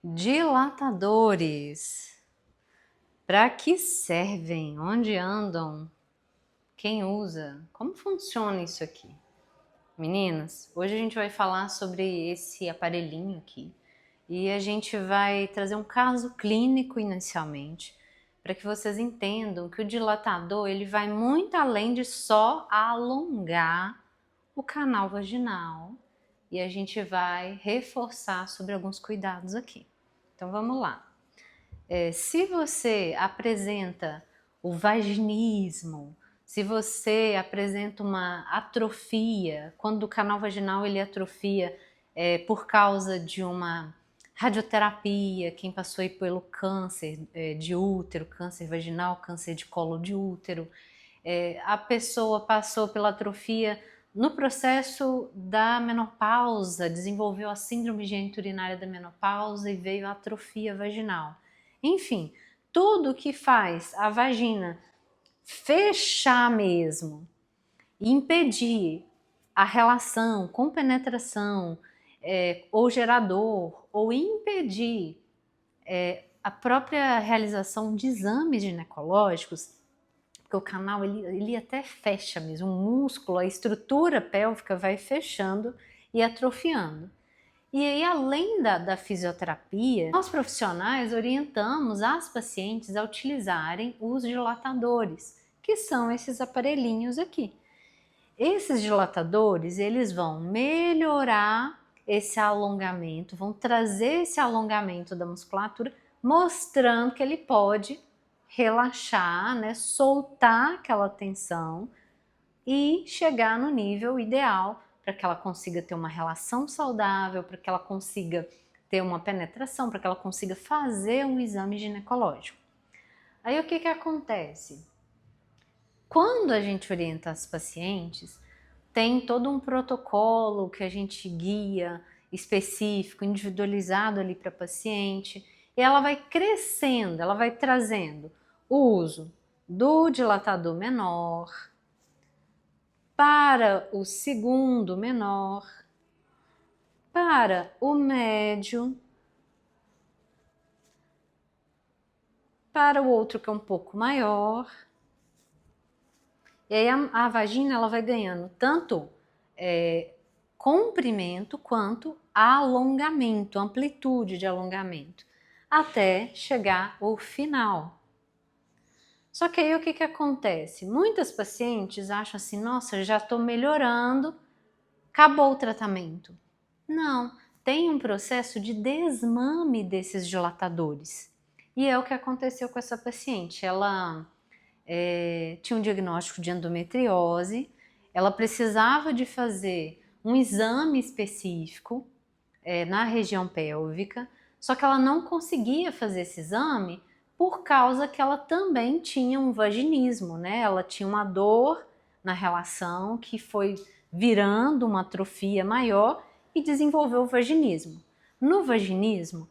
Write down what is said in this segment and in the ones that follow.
Dilatadores. Para que servem? Onde andam? Quem usa? Como funciona isso aqui? Meninas, hoje a gente vai falar sobre esse aparelhinho aqui e a gente vai trazer um caso clínico inicialmente para que vocês entendam que o dilatador ele vai muito além de só alongar o canal vaginal e a gente vai reforçar sobre alguns cuidados aqui. Então vamos lá. Se você apresenta o vaginismo, se você apresenta uma atrofia, quando o canal vaginal ele atrofia por causa de uma radioterapia, quem passou aí pelo câncer de útero, câncer vaginal, câncer de colo de útero, a pessoa passou pela atrofia no processo da menopausa, desenvolveu a síndrome geniturinária da menopausa e veio a atrofia vaginal. Enfim, tudo que faz a vagina fechar mesmo e impedir a relação com penetração ou gerador, ou impedir a própria realização de exames ginecológicos, porque o canal ele até fecha mesmo, o músculo, a estrutura pélvica vai fechando e atrofiando. E aí, além da fisioterapia, nós profissionais orientamos as pacientes a utilizarem os dilatadores, que são esses aparelhinhos aqui. Esses dilatadores, eles vão melhorar esse alongamento, vão trazer esse alongamento da musculatura, mostrando que ele pode relaxar, né, soltar aquela tensão e chegar no nível ideal para que ela consiga ter uma relação saudável, para que ela consiga ter uma penetração, para que ela consiga fazer um exame ginecológico. Aí o que acontece? Quando a gente orienta as pacientes, tem todo um protocolo que a gente guia específico, individualizado ali para a paciente, e ela vai crescendo, ela vai trazendo o uso do dilatador menor, para o segundo menor, para o médio, para o outro que é um pouco maior. E aí a vagina ela vai ganhando tanto comprimento quanto alongamento, amplitude de alongamento, até chegar ao final. Só que aí o que acontece? Muitas pacientes acham assim, nossa, já estou melhorando, acabou o tratamento. Não, tem um processo de desmame desses dilatadores. E é o que aconteceu com essa paciente. Ela tinha um diagnóstico de endometriose, ela precisava de fazer um exame específico na região pélvica, só que ela não conseguia fazer esse exame por causa que ela também tinha um vaginismo, né? Ela tinha uma dor na relação que foi virando uma atrofia maior e desenvolveu o vaginismo. No vaginismo,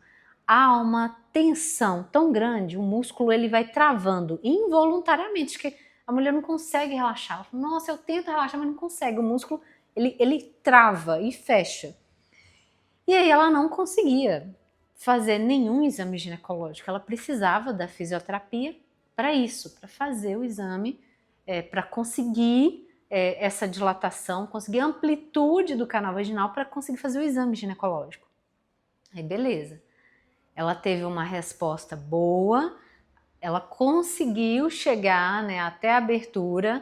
há uma tensão tão grande, o músculo ele vai travando involuntariamente, que a mulher não consegue relaxar. Ela fala, nossa, eu tento relaxar, mas não consegue. O músculo ele trava e fecha. E aí ela não conseguia fazer nenhum exame ginecológico. Ela precisava da fisioterapia para isso, para fazer o exame, para conseguir essa dilatação, conseguir a amplitude do canal vaginal para conseguir fazer o exame ginecológico. Aí beleza. Ela teve uma resposta boa, ela conseguiu chegar, né, até a abertura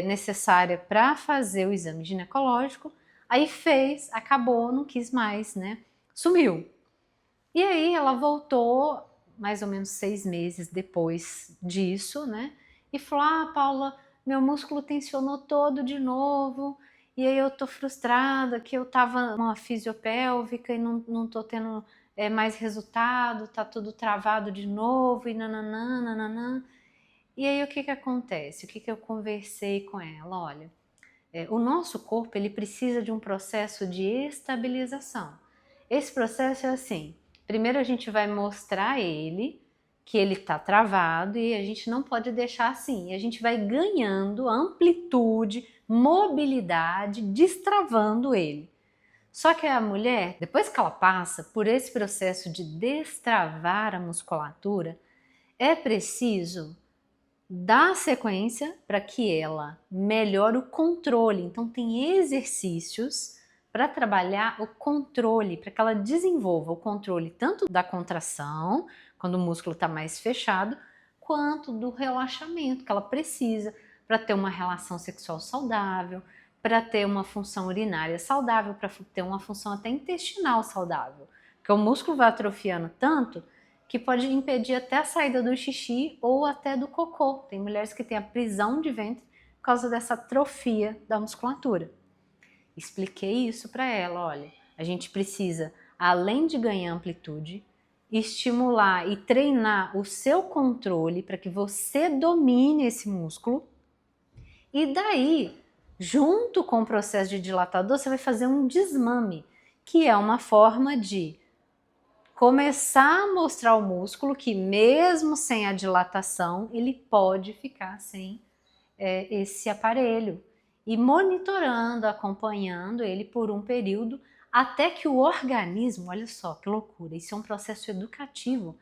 necessária para fazer o exame ginecológico, aí fez, acabou, não quis mais, né, sumiu. E aí ela voltou mais ou menos 6 meses depois disso, né, e falou, ah, Paula, meu músculo tensionou todo de novo, e aí eu tô frustrada que eu tava numa fisiopélvica e não tô tendo mais resultado, tá tudo travado de novo e nananã, nananã. E aí o que acontece? O que eu conversei com ela? Olha, o nosso corpo ele precisa de um processo de estabilização. Esse processo é assim, primeiro a gente vai mostrar a ele que ele está travado e a gente não pode deixar assim. E a gente vai ganhando amplitude, mobilidade, destravando ele. Só que a mulher, depois que ela passa por esse processo de destravar a musculatura, é preciso dar sequência para que ela melhore o controle. Então tem exercícios para trabalhar o controle, para que ela desenvolva o controle tanto da contração, quando o músculo está mais fechado, quanto do relaxamento que ela precisa para ter uma relação sexual saudável, para ter uma função urinária saudável, para ter uma função até intestinal saudável. Porque o músculo vai atrofiando tanto que pode impedir até a saída do xixi ou até do cocô. Tem mulheres que têm a prisão de ventre por causa dessa atrofia da musculatura. Expliquei isso para ela, olha, a gente precisa, além de ganhar amplitude, estimular e treinar o seu controle para que você domine esse músculo. E daí, junto com o processo de dilatador, você vai fazer um desmame, que é uma forma de começar a mostrar ao músculo que mesmo sem a dilatação, ele pode ficar sem esse aparelho. E monitorando, acompanhando ele por um período, até que o organismo, olha só que loucura, isso é um processo educativo.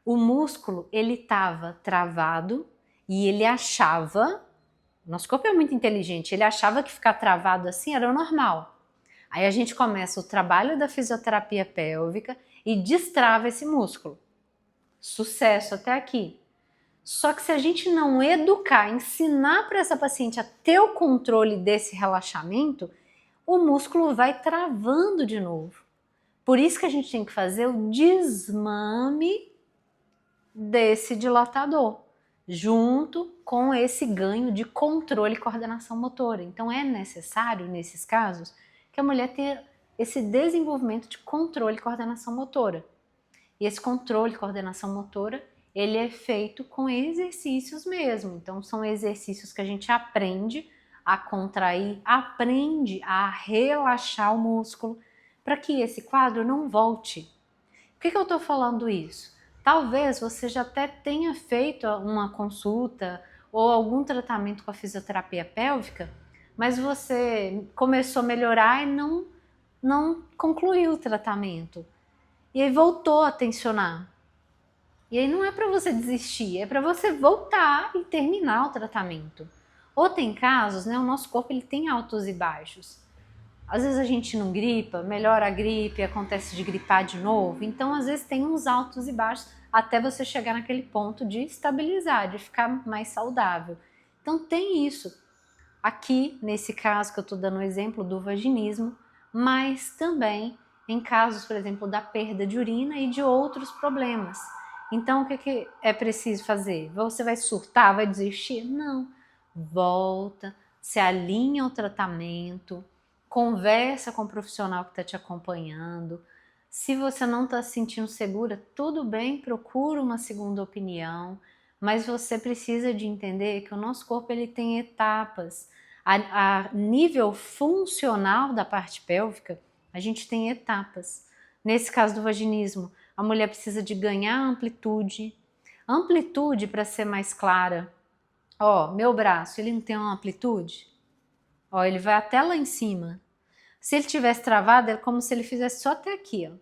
O músculo, ele estava travado e ele achava, nosso corpo é muito inteligente, ele achava que ficar travado assim era normal. Aí a gente começa o trabalho da fisioterapia pélvica e destrava esse músculo. Sucesso até aqui. Só que se a gente não educar, ensinar para essa paciente a ter o controle desse relaxamento, o músculo vai travando de novo. Por isso que a gente tem que fazer o desmame desse dilatador, junto com esse ganho de controle e coordenação motora. Então é necessário, nesses casos, que a mulher tenha esse desenvolvimento de controle e coordenação motora. E esse controle e coordenação motora, ele é feito com exercícios mesmo. Então são exercícios que a gente aprende a contrair, aprende a relaxar o músculo, para que esse quadro não volte. Por que eu estou falando isso? Talvez você já até tenha feito uma consulta ou algum tratamento com a fisioterapia pélvica, mas você começou a melhorar e não concluiu o tratamento. E aí voltou a tensionar. E aí não é para você desistir, é para você voltar e terminar o tratamento. Ou tem casos, né, o nosso corpo ele tem altos e baixos. Às vezes a gente não gripa, melhora a gripe, acontece de gripar de novo. Então às vezes tem uns altos e baixos até você chegar naquele ponto de estabilizar, de ficar mais saudável. Então tem isso. Aqui, nesse caso que eu estou dando o exemplo do vaginismo, mas também em casos, por exemplo, da perda de urina e de outros problemas. Então, o que é preciso fazer? Você vai surtar, vai desistir? Não. Volta, se alinha ao tratamento, conversa com o profissional que está te acompanhando. Se você não está se sentindo segura, tudo bem, procura uma segunda opinião, mas você precisa de entender que o nosso corpo ele tem etapas. A nível funcional da parte pélvica, a gente tem etapas. Nesse caso do vaginismo, a mulher precisa de ganhar amplitude. Amplitude, para ser mais clara, ó, meu braço, ele não tem uma amplitude? Ó, ele vai até lá em cima. Se ele tivesse travado, é como se ele fizesse só até aqui, ó.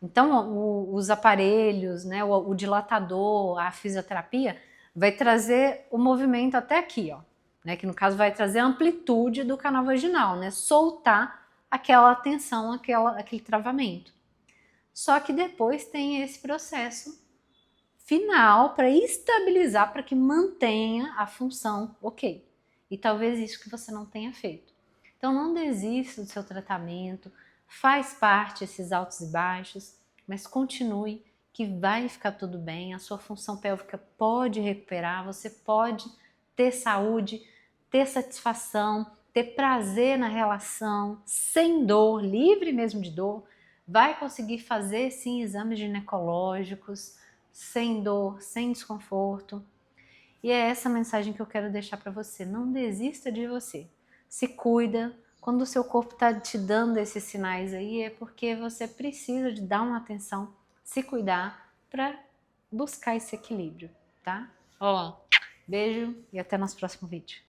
Então, os aparelhos, né, o dilatador, a fisioterapia, vai trazer o movimento até aqui, ó, né, que no caso vai trazer a amplitude do canal vaginal, né, soltar aquela tensão, aquele travamento. Só que depois tem esse processo final para estabilizar, para que mantenha a função ok. E talvez isso que você não tenha feito. Então não desista do seu tratamento, faz parte esses altos e baixos, mas continue que vai ficar tudo bem, a sua função pélvica pode recuperar, você pode ter saúde, ter satisfação, ter prazer na relação, sem dor, livre mesmo de dor, vai conseguir fazer sim exames ginecológicos, sem dor, sem desconforto. E é essa mensagem que eu quero deixar para você, não desista de você. Se cuida, quando o seu corpo está te dando esses sinais aí, é porque você precisa de dar uma atenção, se cuidar para buscar esse equilíbrio, tá? Ó, beijo e até nosso próximo vídeo.